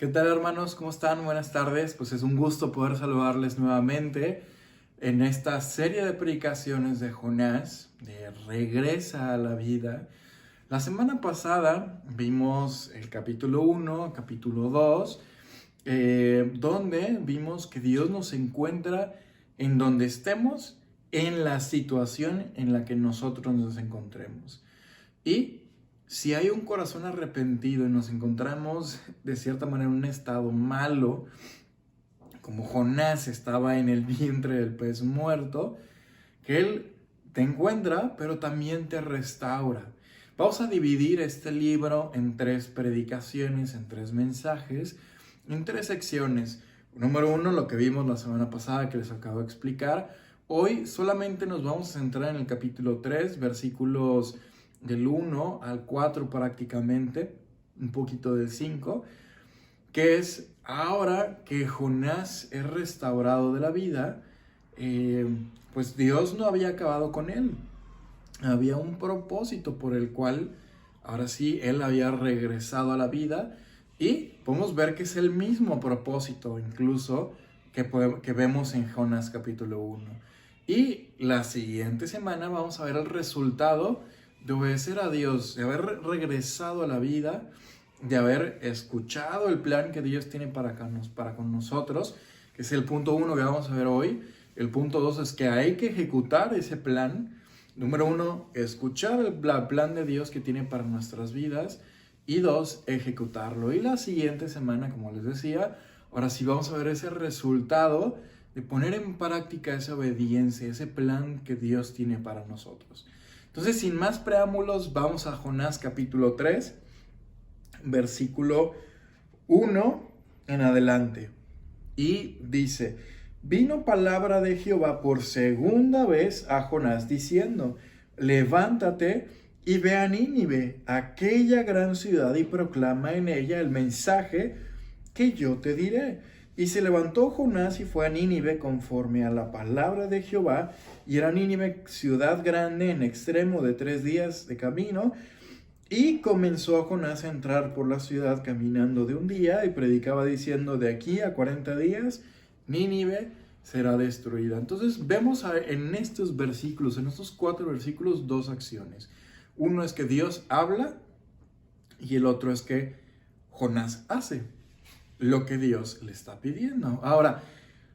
¿Qué tal, hermanos? ¿Cómo están? Buenas tardes. Pues es un gusto poder saludarles nuevamente en esta serie de predicaciones de Jonás, de Regresa a la vida. La semana pasada vimos el capítulo 1, capítulo 2, donde vimos que Dios nos encuentra en donde estemos, en la situación en la que nosotros nos encontremos. Y si hay un corazón arrepentido y nos encontramos de cierta manera en un estado malo, como Jonás estaba en el vientre del pez muerto, que Él te encuentra, pero también te restaura. Vamos a dividir este libro en 3 predicaciones, en 3 mensajes, en 3 secciones. Número 1, lo que vimos la semana pasada que les acabo de explicar. Hoy solamente nos vamos a centrar en el capítulo 3, versículos del 1 al 4 prácticamente, un poquito del 5, que es ahora que Jonás es restaurado de la vida, pues Dios no había acabado con él. Había un propósito por el cual ahora sí él había regresado a la vida y podemos ver que es el mismo propósito incluso que vemos en Jonás capítulo 1. Y la siguiente semana vamos a ver el resultado de obedecer a Dios, de haber regresado a la vida, de haber escuchado el plan que Dios tiene para con nosotros, que es el punto 1 que vamos a ver hoy. El punto 2 es que hay que ejecutar ese plan. Número 1, escuchar el plan de Dios que tiene para nuestras vidas. Y 2, ejecutarlo. Y la siguiente semana, como les decía, ahora sí vamos a ver ese resultado de poner en práctica esa obediencia, ese plan que Dios tiene para nosotros. Entonces, sin más preámbulos, vamos a Jonás capítulo 3, versículo 1 en adelante. Y dice: vino palabra de Jehová por segunda vez a Jonás diciendo: levántate y ve a Nínive, aquella gran ciudad, y proclama en ella el mensaje que yo te diré. Y se levantó Jonás y fue a Nínive conforme a la palabra de Jehová, y era Nínive ciudad grande en extremo de 3 días de camino. Y comenzó Jonás a entrar por la ciudad caminando de un día y predicaba diciendo: de aquí a 40 días Nínive será destruida. Entonces vemos en estos versículos, en estos 4 versículos, 2 acciones. Uno es que Dios habla y el otro es que Jonás hace lo que Dios le está pidiendo. Ahora,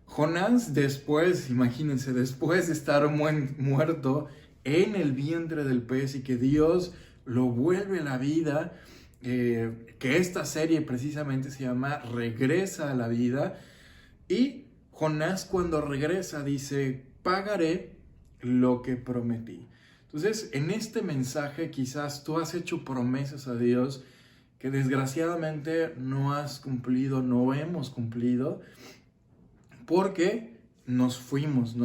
Jonás después, imagínense, después de estar muerto en el vientre del pez y que Dios lo vuelve a la vida, que esta serie precisamente se llama Regresa a la vida, y Jonás cuando regresa dice: pagaré lo que prometí. Entonces, en este mensaje quizás tú has hecho promesas a Dios que desgraciadamente no has cumplido, no hemos cumplido, porque nos fuimos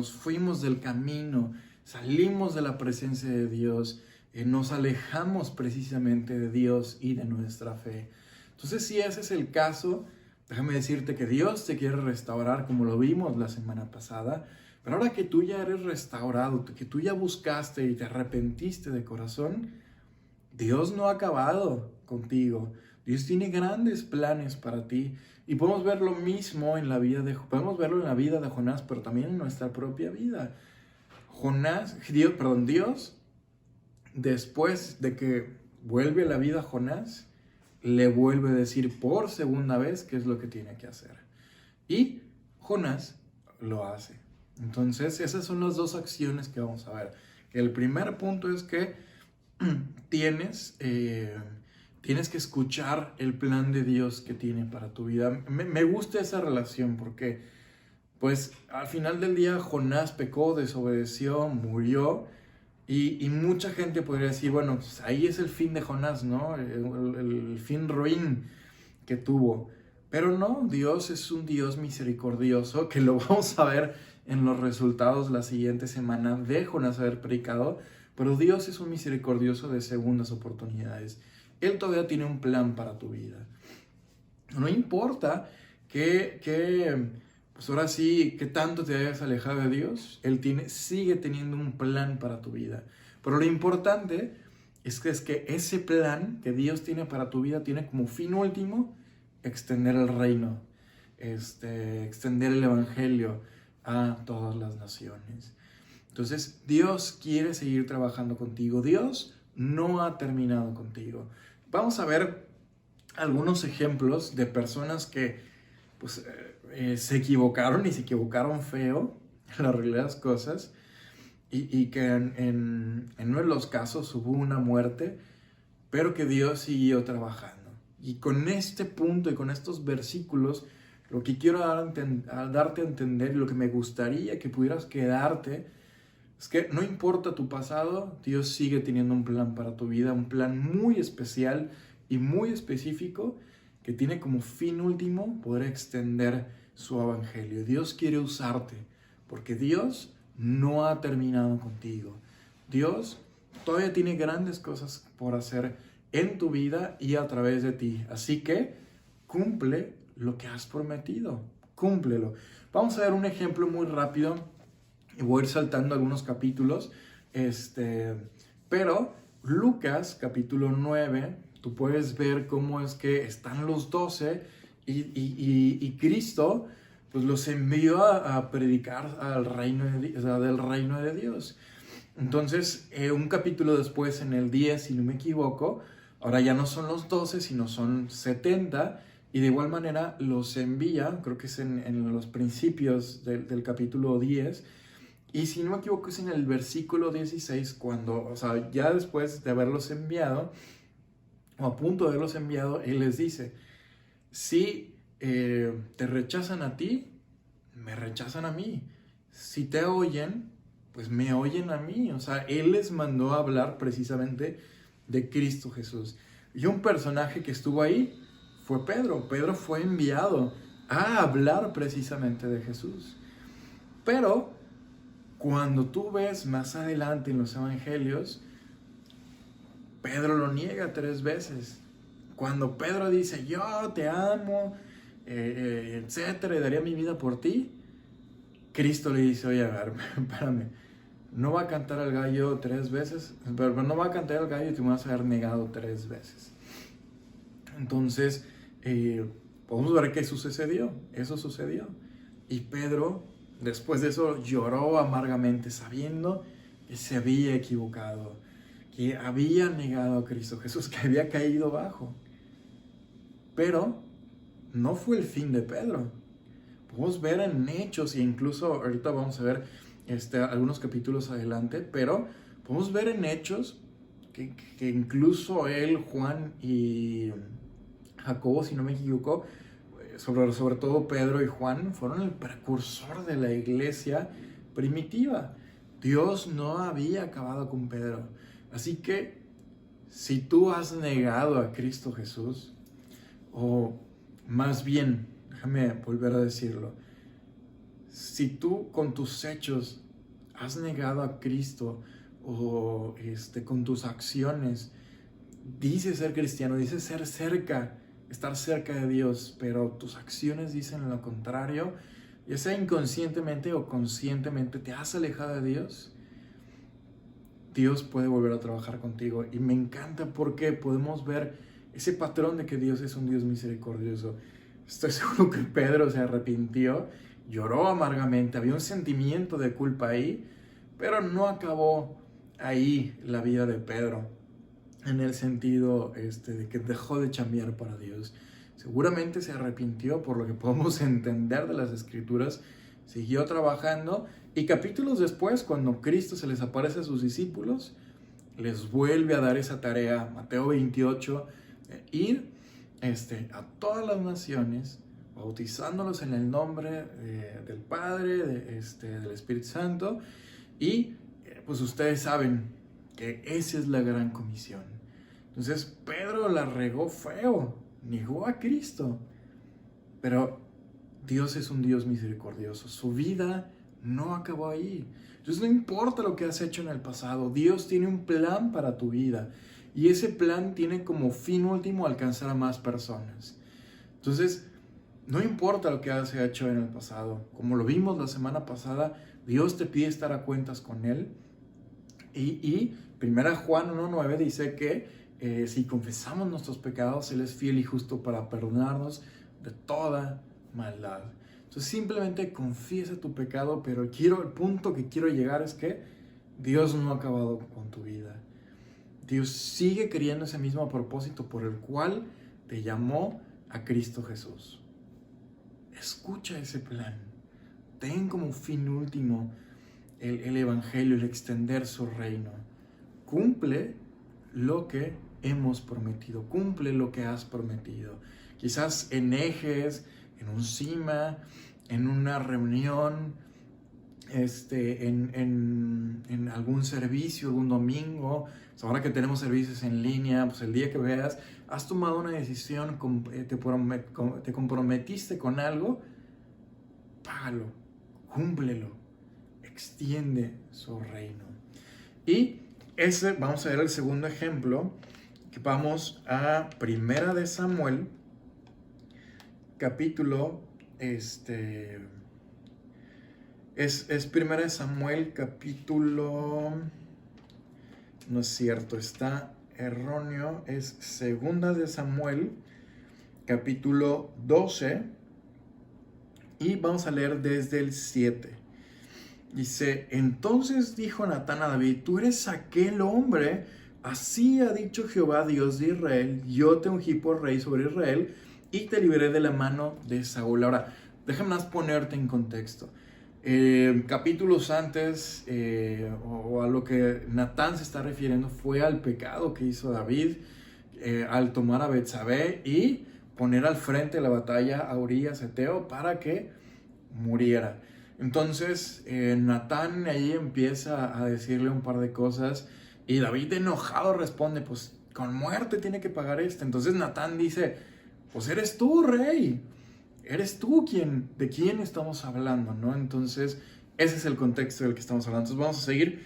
del camino, salimos de la presencia de Dios, nos alejamos precisamente de Dios y de nuestra fe. Entonces, si ese es el caso, déjame decirte que Dios te quiere restaurar, como lo vimos la semana pasada. Pero ahora que tú ya eres restaurado, que tú ya buscaste y te arrepentiste de corazón, Dios no ha acabado contigo. Dios tiene grandes planes para ti. Y podemos ver lo mismo en la vida podemos verlo en la vida de Jonás, pero también en nuestra propia vida. Dios, después de que vuelve a la vida a Jonás, le vuelve a decir por segunda vez qué es lo que tiene que hacer. Y Jonás lo hace. Entonces, esas son las 2 acciones que vamos a ver. El primer punto es que tienes que escuchar el plan de Dios que tiene para tu vida. Me gusta esa relación porque, pues, al final del día Jonás pecó, desobedeció, murió. Y mucha gente podría decir: bueno, pues ahí es el fin de Jonás, ¿no? El fin ruin que tuvo. Pero no, Dios es un Dios misericordioso, que lo vamos a ver en los resultados la siguiente semana de Jonás haber predicado. Pero Dios es un misericordioso de segundas oportunidades. Él todavía tiene un plan para tu vida. No importa pues ahora sí, que tanto te hayas alejado de Dios, Él sigue teniendo un plan para tu vida. Pero lo importante es que ese plan que Dios tiene para tu vida tiene como fin último extender el reino, extender el evangelio a todas las naciones. Entonces, Dios quiere seguir trabajando contigo. Dios no ha terminado contigo. Vamos a ver algunos ejemplos de personas que pues, se equivocaron y se equivocaron feo en la realidad de las cosas y que en uno de los casos hubo una muerte, pero que Dios siguió trabajando. Y con este punto y con estos versículos, lo que quiero darte a entender y lo que me gustaría que pudieras quedarte es que no importa tu pasado, Dios sigue teniendo un plan para tu vida, un plan muy especial y muy específico que tiene como fin último poder extender su evangelio. Dios quiere usarte porque Dios no ha terminado contigo. Dios todavía tiene grandes cosas por hacer en tu vida y a través de ti. Así que cumple lo que has prometido. Cúmplelo. Vamos a ver un ejemplo muy rápido y voy a ir saltando algunos capítulos. Pero Lucas capítulo 9, tú puedes ver cómo es que están los 12 y Cristo pues los envió a predicar al reino del reino de Dios. Entonces, un capítulo después, en el 10, si no me equivoco, ahora ya no son los 12, sino son 70, y de igual manera los envía, creo que es en los principios del capítulo 10, y si no me equivoco es en el versículo 16, cuando, o sea, ya después de haberlos enviado, o a punto de haberlos enviado, Él les dice, si te rechazan a ti, me rechazan a mí. Si te oyen, pues me oyen a mí. O sea, Él les mandó a hablar precisamente de Cristo Jesús. Y un personaje que estuvo ahí fue Pedro. Pedro fue enviado a hablar precisamente de Jesús. Pero cuando tú ves más adelante en los evangelios, Pedro lo niega 3 veces. Cuando Pedro dice, yo te amo, etcétera, y daría mi vida por ti, Cristo le dice, oye, a ver, espérame, no va a cantar el gallo 3 veces, pero no va a cantar el gallo y te vas a haber negado 3 veces. Entonces, podemos ver que eso sucedió. Y Pedro, después de eso, lloró amargamente, sabiendo que se había equivocado, que había negado a Cristo Jesús, que había caído bajo. Pero no fue el fin de Pedro. Podemos ver en Hechos, e incluso ahorita vamos a ver algunos capítulos adelante, pero podemos ver en Hechos que incluso él, Juan y Jacobo, si no me equivoco, sobre todo Pedro y Juan, fueron el precursor de la iglesia primitiva. Dios no había acabado con Pedro. Así que si tú has negado a Cristo Jesús, o más bien, déjame volver a decirlo, si tú con tus hechos has negado a Cristo o con tus acciones dices ser cristiano, dices estar cerca de Dios, pero tus acciones dicen lo contrario, ya sea inconscientemente o conscientemente te has alejado de Dios, Dios puede volver a trabajar contigo. Y me encanta porque podemos ver ese patrón de que Dios es un Dios misericordioso. Estoy seguro que Pedro se arrepintió, lloró amargamente, había un sentimiento de culpa ahí, pero no acabó ahí la vida de Pedro, en el sentido de que dejó de chambear para Dios. Seguramente se arrepintió, por lo que podemos entender de las Escrituras, siguió trabajando, y capítulos después, cuando Cristo se les aparece a sus discípulos, les vuelve a dar esa tarea, Mateo 28, ir a todas las naciones, bautizándolos en el nombre del Padre, del Espíritu Santo, y pues ustedes saben que esa es la gran comisión. Entonces Pedro la regó feo, negó a Cristo, pero Dios es un Dios misericordioso, su vida no acabó ahí. Entonces no importa lo que has hecho en el pasado, Dios tiene un plan para tu vida. Y ese plan tiene como fin último alcanzar a más personas. Entonces, no importa lo que has hecho en el pasado. Como lo vimos la semana pasada, Dios te pide estar a cuentas con Él. Y 1 Juan 1:9 dice que si confesamos nuestros pecados, Él es fiel y justo para perdonarnos de toda maldad. Entonces simplemente confiesa tu pecado, pero el punto que quiero llegar es que Dios no ha acabado con tu vida. Dios sigue queriendo ese mismo propósito por el cual te llamó a Cristo Jesús. Escucha ese plan. Ten como fin último el Evangelio, el extender su reino. Cumple lo que hemos prometido. Cumple lo que has prometido. Quizás en Ejes, en un CIMA, en una reunión, en algún servicio, algún domingo. Pues ahora que tenemos servicios en línea, pues el día que veas, has tomado una decisión, te comprometiste con algo, págalo, cúmplelo, extiende su reino. Y vamos a ver el segundo ejemplo, que vamos a Primera de Samuel, capítulo, es Primera de Samuel, capítulo, no es cierto, está erróneo, es Segunda de Samuel, capítulo 12, y vamos a leer desde el 7. Dice: entonces dijo Natán a David: tú eres aquel hombre, así ha dicho Jehová, Dios de Israel, yo te ungí por rey sobre Israel, y te libré de la mano de Saúl. Ahora, déjame más ponerte en contexto. Capítulos antes, o a lo que Natán se está refiriendo, fue al pecado que hizo David al tomar a Betsabé y poner al frente de la batalla a Urías Eteo para que muriera. Entonces Natán ahí empieza a decirle un par de cosas y David enojado responde: pues con muerte tiene que pagar esto. Entonces Natán dice: pues eres tú, rey. Eres tú de quién estamos hablando, ¿no? Entonces, ese es el contexto del que estamos hablando. Entonces, vamos a seguir.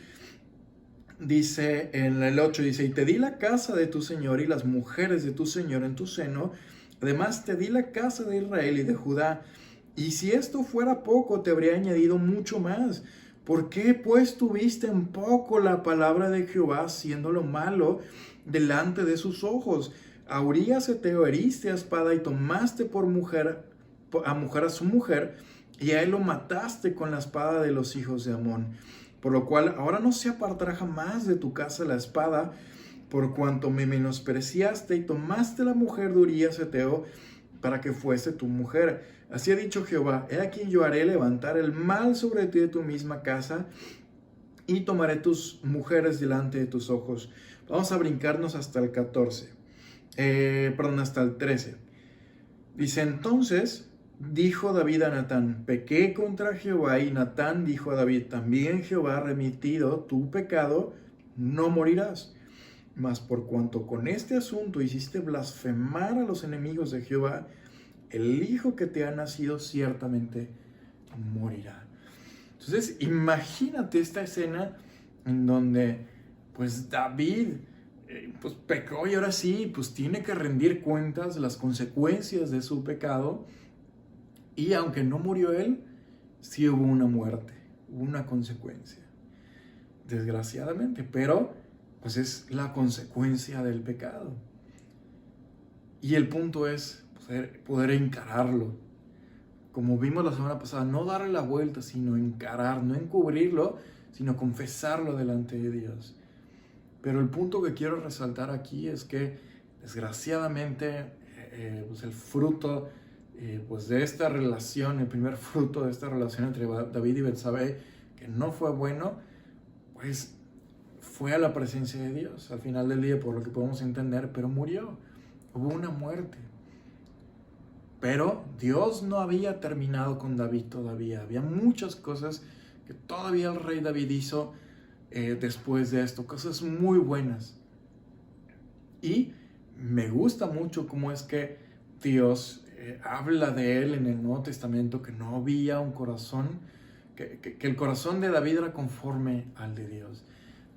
Dice en el 8, dice: y te di la casa de tu señor y las mujeres de tu señor en tu seno. Además, te di la casa de Israel y de Judá. Y si esto fuera poco, te habría añadido mucho más. ¿Por qué, pues, tuviste en poco la palabra de Jehová, haciendo lo malo delante de sus ojos? A Urías Eteo heriste a espada y tomaste por mujer a su mujer, y a él lo mataste con la espada de los hijos de Amón. Por lo cual ahora no se apartará jamás de tu casa la espada, por cuanto me menospreciaste y tomaste la mujer de Urías Eteo para que fuese tu mujer. Así ha dicho Jehová: he aquí yo haré levantar el mal sobre ti de tu misma casa, y tomaré tus mujeres delante de tus ojos. Vamos a brincarnos hasta el 14. Hasta el 13. Dice: entonces dijo David a Natán: pequé contra Jehová. Y Natán dijo a David: también Jehová ha remitido tu pecado, no morirás. Mas por cuanto con este asunto hiciste blasfemar a los enemigos de Jehová, el hijo que te ha nacido ciertamente morirá. Entonces, imagínate esta escena en donde, pues, David pues pecó, y ahora sí, pues tiene que rendir cuentas de las consecuencias de su pecado. Y aunque no murió él, sí hubo una muerte, hubo una consecuencia, desgraciadamente, pero pues es la consecuencia del pecado. Y el punto es poder encararlo. Como vimos la semana pasada, no darle la vuelta, sino encarar, no encubrirlo, sino confesarlo delante de Dios. Pero el punto que quiero resaltar aquí es que, desgraciadamente, pues el fruto pues de esta relación, el primer fruto de esta relación entre David y Betsabé, que no fue bueno, pues fue a la presencia de Dios al final del día, por lo que podemos entender, pero murió. Hubo una muerte. Pero Dios no había terminado con David todavía. Había muchas cosas que todavía el rey David hizo después de esto, cosas muy buenas. Y me gusta mucho cómo es que Dios habla de él en el Nuevo Testamento, que no había un corazón, que el corazón de David era conforme al de Dios,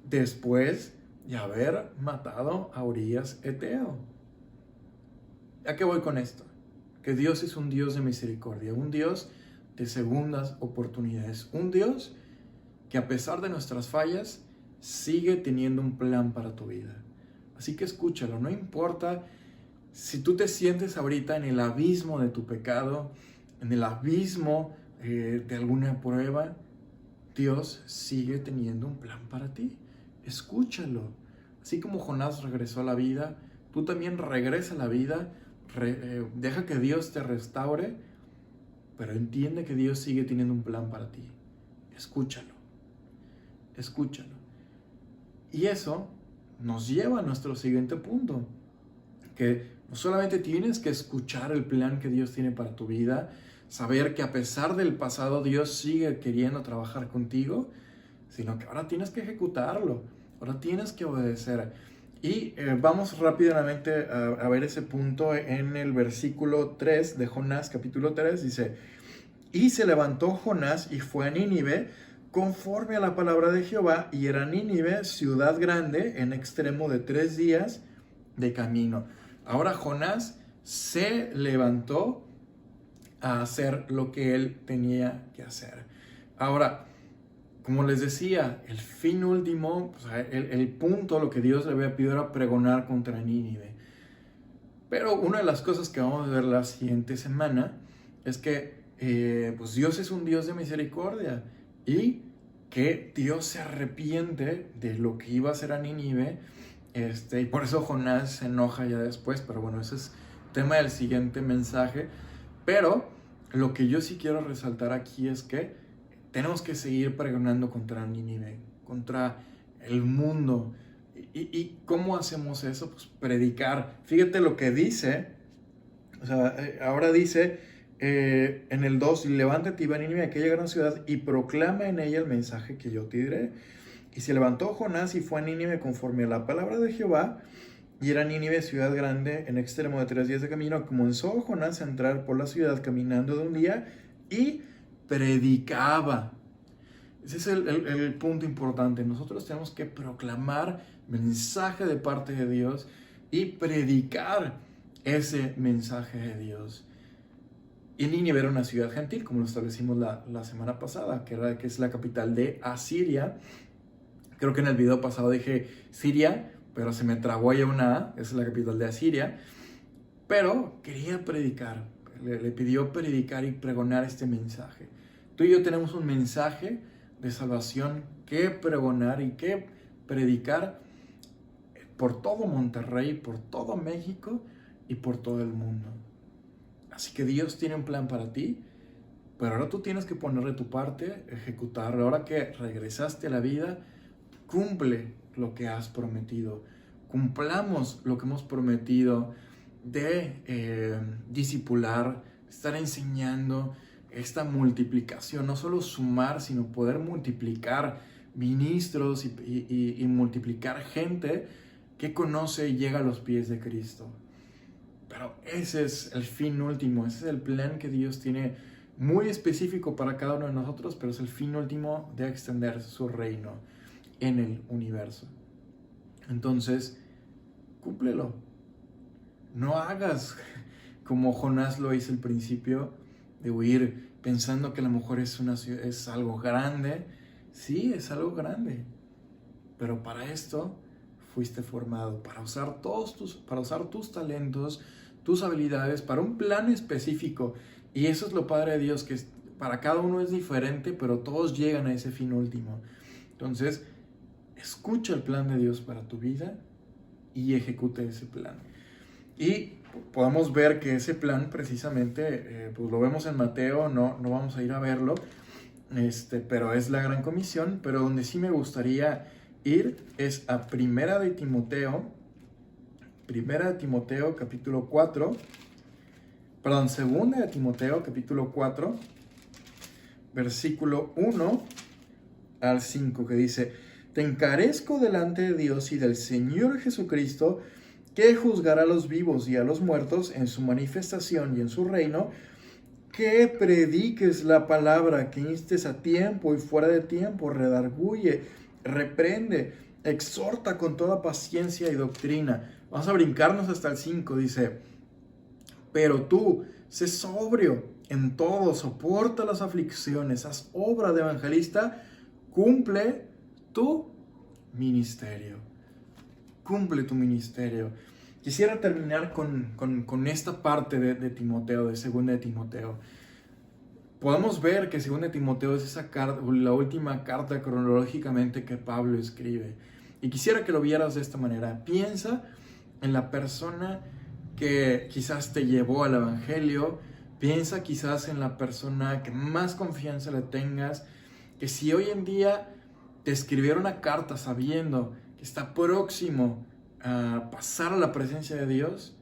después de haber matado a Urías Eteo. ¿A qué voy con esto? Que Dios es un Dios de misericordia, un Dios de segundas oportunidades, un Dios que a pesar de nuestras fallas sigue teniendo un plan para tu vida. Así que escúchalo, no importa si tú te sientes ahorita en el abismo de tu pecado, en el abismo de alguna prueba, Dios sigue teniendo un plan para ti. Escúchalo. Así como Jonás regresó a la vida, tú también regresa a la vida, deja que Dios te restaure, pero entiende que Dios sigue teniendo un plan para ti. Escúchalo. Escúchalo. Y eso nos lleva a nuestro siguiente punto, que no solamente tienes que escuchar el plan que Dios tiene para tu vida, saber que a pesar del pasado Dios sigue queriendo trabajar contigo, sino que ahora tienes que ejecutarlo, ahora tienes que obedecer. Y vamos rápidamente a ver ese punto en el versículo 3 de Jonás, capítulo 3, dice: y se levantó Jonás y fue a Nínive conforme a la palabra de Jehová, y era Nínive ciudad grande en extremo de 3 días de camino. Ahora Jonás se levantó a hacer lo que él tenía que hacer. Ahora, como les decía, el fin último, el punto, lo que Dios le había pedido era pregonar contra Nínive. Pero una de las cosas que vamos a ver la siguiente semana es que pues Dios es un Dios de misericordia y que Dios se arrepiente de lo que iba a hacer a Nínive. Y por eso Jonás se enoja ya después, pero bueno, ese es tema del siguiente mensaje. Pero lo que yo sí quiero resaltar aquí es que tenemos que seguir pregonando contra Nínive, contra el mundo. ¿Y cómo hacemos eso? Pues predicar. Fíjate lo que dice, o sea, ahora dice en el 2, levántate y ve a Nínive, aquella gran ciudad, y proclama en ella el mensaje que yo te diré. Y se levantó Jonás y fue a Nínive conforme a la palabra de Jehová, y era Nínive ciudad grande en extremo de 3 días de camino. Comenzó Jonás a entrar por la ciudad caminando de un día y predicaba. Ese es el punto importante. Nosotros tenemos que proclamar mensaje de parte de Dios y predicar ese mensaje de Dios. Y Nínive era una ciudad gentil, como lo establecimos la semana pasada, que es la capital de Asiria. Creo que en el video pasado dije Siria, pero se me trabó ahí una A, esa es la capital de Asiria. Pero quería predicar, le pidió predicar y pregonar este mensaje. Tú y yo tenemos un mensaje de salvación que pregonar y que predicar por todo Monterrey, por todo México y por todo el mundo. Así que Dios tiene un plan para ti, pero ahora tú tienes que ponerle tu parte, ejecutarlo. Ahora que regresaste a la vida, cumple lo que has prometido. Cumplamos lo que hemos prometido de discipular, estar enseñando esta multiplicación, no solo sumar, sino poder multiplicar ministros y multiplicar gente que conoce y llega a los pies de Cristo. Pero ese es el fin último, ese es el plan que Dios tiene muy específico para cada uno de nosotros, pero es el fin último de extender su reino en el universo. Entonces, cúmplelo. No hagas como Jonás lo hizo al principio, de huir pensando que a lo mejor es algo grande. Sí, es algo grande. Pero para esto fuiste formado, para usar tus talentos, tus habilidades, para un plan específico. Y eso es lo padre de Dios, que para cada uno es diferente, pero todos llegan a ese fin último. Entonces, escucha el plan de Dios para tu vida y ejecuta ese plan. Y podemos ver que ese plan precisamente, pues lo vemos en Mateo, no vamos a ir a verlo, pero es la Gran Comisión. Pero donde sí me gustaría ir es a Primera de Timoteo capítulo 4, perdón, Segunda de Timoteo capítulo 4, versículo 1 al 5, que dice: te encarezco delante de Dios y del Señor Jesucristo, que juzgará a los vivos y a los muertos en su manifestación y en su reino, que prediques la palabra, que instes a tiempo y fuera de tiempo, redarguye, reprende, exhorta con toda paciencia y doctrina. Vamos a brincarnos hasta el 5, dice: pero tú, sé sobrio en todo, soporta las aflicciones, haz obra de evangelista, cumple tu ministerio. cumple tu ministerio. Quisiera terminar con esta parte de Timoteo, de 2 de Timoteo. Podemos ver que 2 de Timoteo es la última carta cronológicamente que Pablo escribe. Y quisiera que lo vieras de esta manera. Piensa en la persona que quizás te llevó al Evangelio. Piensa quizás en la persona que más confianza le tengas. Que si hoy en día te escribiera una carta sabiendo que está próximo a pasar a la presencia de Dios,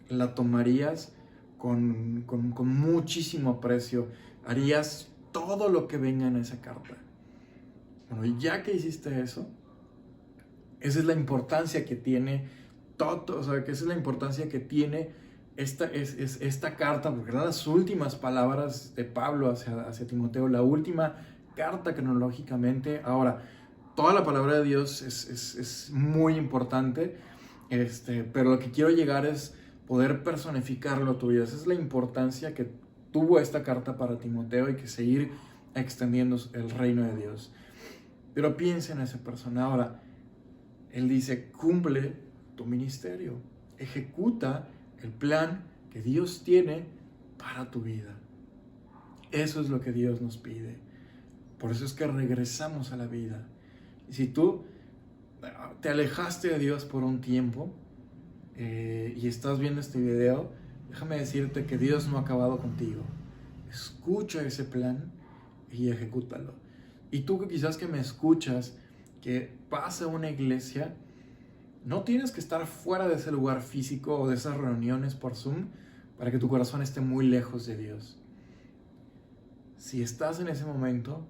la tomarías con muchísimo aprecio. Harías todo lo que venga en esa carta. Bueno, y ya que hiciste eso, esa es la importancia que tiene todo, o sea, que esa es la importancia que tiene esta carta, porque eran las últimas palabras de Pablo hacia Timoteo, la última carta cronológicamente. Ahora, toda la palabra de Dios es muy importante, pero lo que quiero llegar es poder personificarlo a tu vida. Esa es la importancia que tuvo esta carta para Timoteo y que seguir extendiendo el reino de Dios. Pero piensa en esa persona. Ahora, él dice, cumple tu ministerio, ejecuta el plan que Dios tiene para tu vida. Eso es lo que Dios nos pide. Por eso es que regresamos a la vida. Y si tú te alejaste de Dios por un tiempo y estás viendo este video, déjame decirte que Dios no ha acabado contigo. Escucha ese plan y ejecútalo. Y tú que quizás que me escuchas, que vas a una iglesia, no tienes que estar fuera de ese lugar físico o de esas reuniones por Zoom para que tu corazón esté muy lejos de Dios. Si estás en ese momento,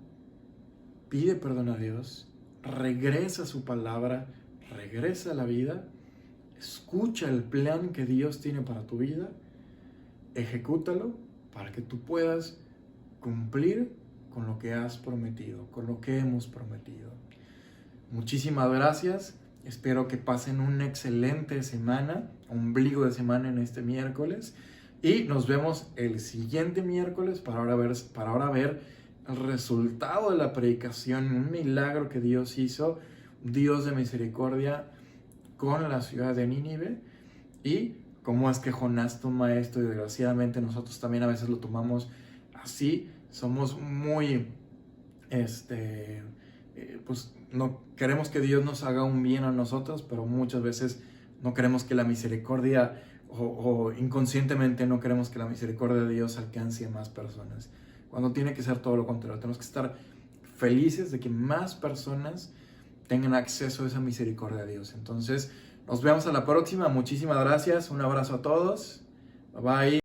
pide perdón a Dios, regresa a su palabra, regresa a la vida, escucha el plan que Dios tiene para tu vida, ejecútalo para que tú puedas cumplir con lo que has prometido, con lo que hemos prometido. Muchísimas gracias. Espero que pasen una excelente semana, ombligo de semana en este miércoles. Y nos vemos el siguiente miércoles para ahora ver el resultado de la predicación, un milagro que Dios hizo, Dios de misericordia con la ciudad de Nínive. Y cómo es que Jonás toma esto y desgraciadamente nosotros también a veces lo tomamos así. Somos muy, pues no queremos que Dios nos haga un bien a nosotros, pero muchas veces no queremos que la misericordia o inconscientemente no queremos que la misericordia de Dios alcance a más personas. Cuando tiene que ser todo lo contrario. Tenemos que estar felices de que más personas tengan acceso a esa misericordia de Dios. Entonces, nos vemos a la próxima. Muchísimas gracias. Un abrazo a todos. Bye bye.